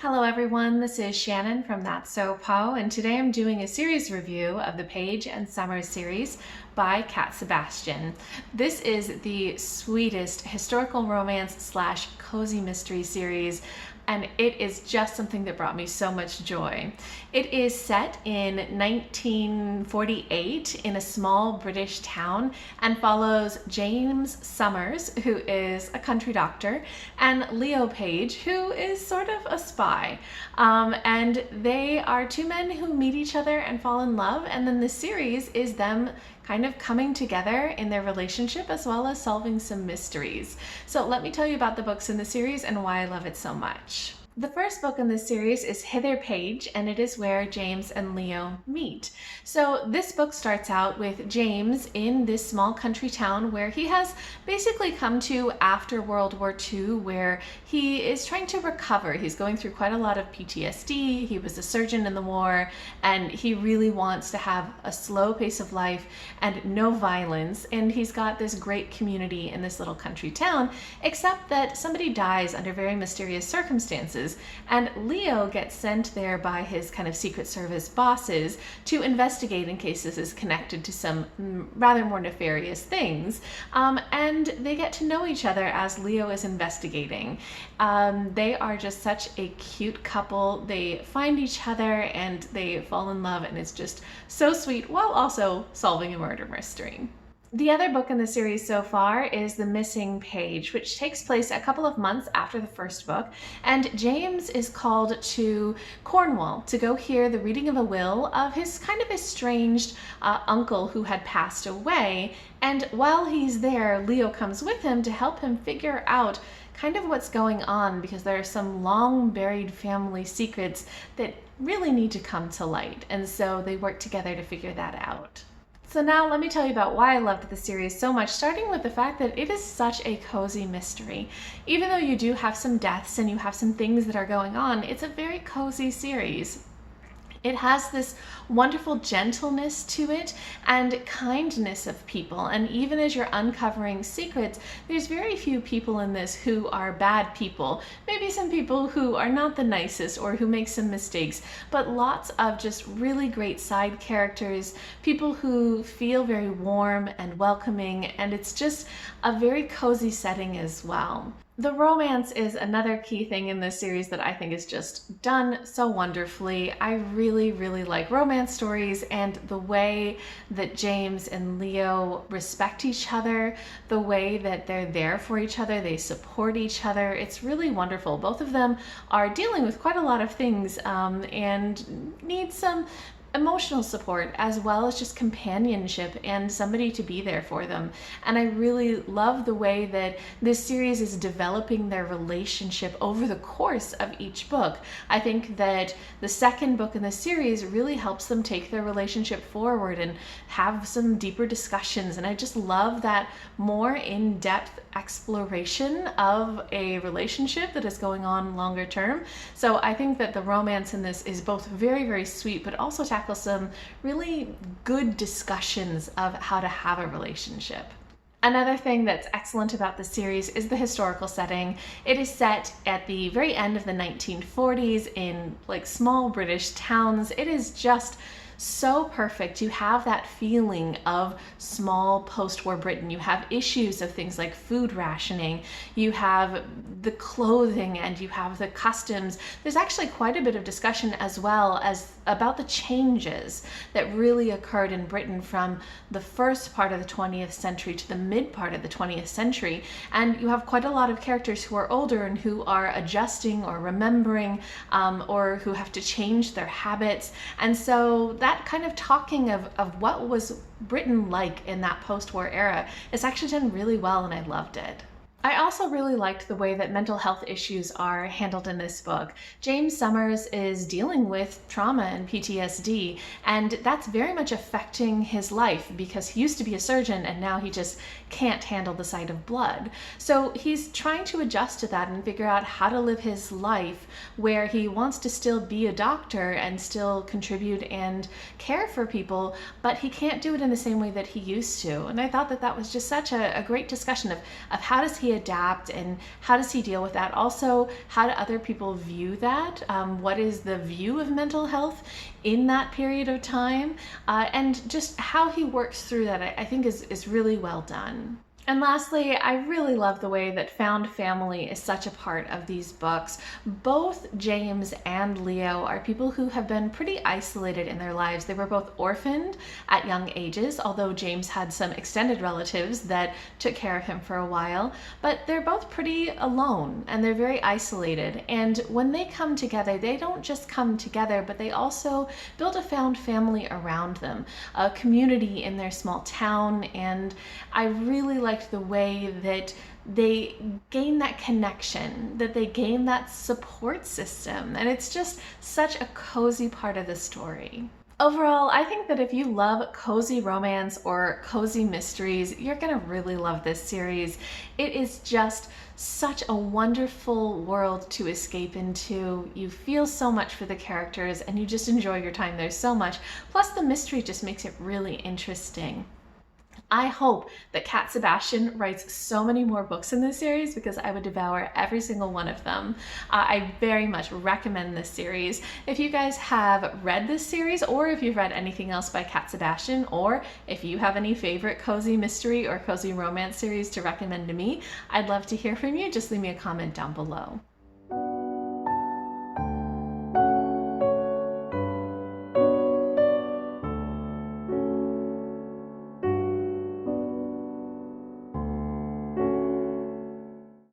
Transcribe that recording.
Hello everyone, this is Shannon from That's So Po, and today I'm doing a series review of the Page and Sommers series by Sebastian. This is the sweetest historical romance slash cozy mystery series, and it is just something that brought me so much joy. It is set in 1948 in a small British town and follows James Sommers, who is a country doctor, and Leo Page, who is sort of a spy. And they are two men who meet each other and fall in love, and then the series is them kind of coming together in their relationship as well as solving some mysteries. So let me tell you about the books in the series and why I love it so much. The first book in this series is Hither Page, and it is where James and Leo meet. So this book starts out with James in this small country town where he has basically come to after World War II, where he is trying to recover. He's going through quite a lot of PTSD. He was a surgeon in the war, and he really wants to have a slow pace of life and no violence. And he's got this great community in this little country town, except that somebody dies under very mysterious circumstances. And Leo gets sent there by his kind of Secret Service bosses to investigate in case this is connected to some rather more nefarious things. And they get to know each other as Leo is investigating. They are just such a cute couple. They find each other and they fall in love, and it's just so sweet while also solving a murder mystery. The other book in the series so far is The Missing Page, which takes place a couple of months after the first book, and James is called to Cornwall to go hear the reading of a will of his kind of estranged uncle who had passed away, and while he's there, Leo comes with him to help him figure out kind of what's going on, because there are some long buried family secrets that really need to come to light, and so they work together to figure that out. So now let me tell you about why I loved the series so much, starting with the fact that it is such a cozy mystery. Even though you do have some deaths and you have some things that are going on, it's a very cozy series. It has this wonderful gentleness to it and kindness of people. And even as you're uncovering secrets, there's very few people in this who are bad people. Maybe some people who are not the nicest or who make some mistakes, but lots of just really great side characters, people who feel very warm and welcoming, and it's just a very cozy setting as well. The romance is another key thing in this series that I think is just done so wonderfully. I really, really like romance stories, and the way that James and Leo respect each other, the way that they're there for each other, they support each other. It's really wonderful. Both of them are dealing with quite a lot of things and need some emotional support as well as just companionship and somebody to be there for them. And I really love the way that this series is developing their relationship over the course of each book. I think that the second book in the series really helps them take their relationship forward and have some deeper discussions, and I just love that more in-depth exploration of a relationship that is going on longer term. So I think that the romance in this is both very, very sweet, but also tackles some really good discussions of how to have a relationship. Another thing that's excellent about the series is the historical setting. It is set at the very end of the 1940s in like small British towns. It is just so perfect. You have that feeling of small post-war Britain. You have issues of things like food rationing, you have the clothing, and you have the customs. There's actually quite a bit of discussion as well as about the changes that really occurred in Britain from the first part of the 20th century to the mid part of the 20th century. And you have quite a lot of characters who are older and who are adjusting or remembering or who have to change their habits. And so that kind of talking of what was Britain like in that post-war era is actually done really well, and I loved it. I also really liked the way that mental health issues are handled in this book. James Sommers is dealing with trauma and PTSD, and that's very much affecting his life because he used to be a surgeon and now he just can't handle the sight of blood. So he's trying to adjust to that and figure out how to live his life where he wants to still be a doctor and still contribute and care for people, but he can't do it in the same way that he used to. And I thought that that was just such a great discussion of how does he he adapt and how does he deal with that? Also, how do other people view that? What is the view of mental health in that period of time? And just how he works through that, I think is really well done. And lastly, I really love the way that found family is such a part of these books. Both James and Leo are people who have been pretty isolated in their lives. They were both orphaned at young ages, although James had some extended relatives that took care of him for a while. But they're both pretty alone and they're very isolated. And when they come together, they don't just come together, but they also build a found family around them, a community in their small town. And I really liked the way that they gain that connection, that they gain that support system, and it's just such a cozy part of the story. Overall, I think that if you love cozy romance or cozy mysteries, you're gonna really love this series. It is just such a wonderful world to escape into. You feel so much for the characters and you just enjoy your time there so much. Plus the mystery just makes it really interesting. I hope that Cat Sebastian writes so many more books in this series because I would devour every single one of them. I very much recommend this series. If you guys have read this series, or if you've read anything else by Cat Sebastian, or if you have any favorite cozy mystery or cozy romance series to recommend to me, I'd love to hear from you. Just leave me a comment down below.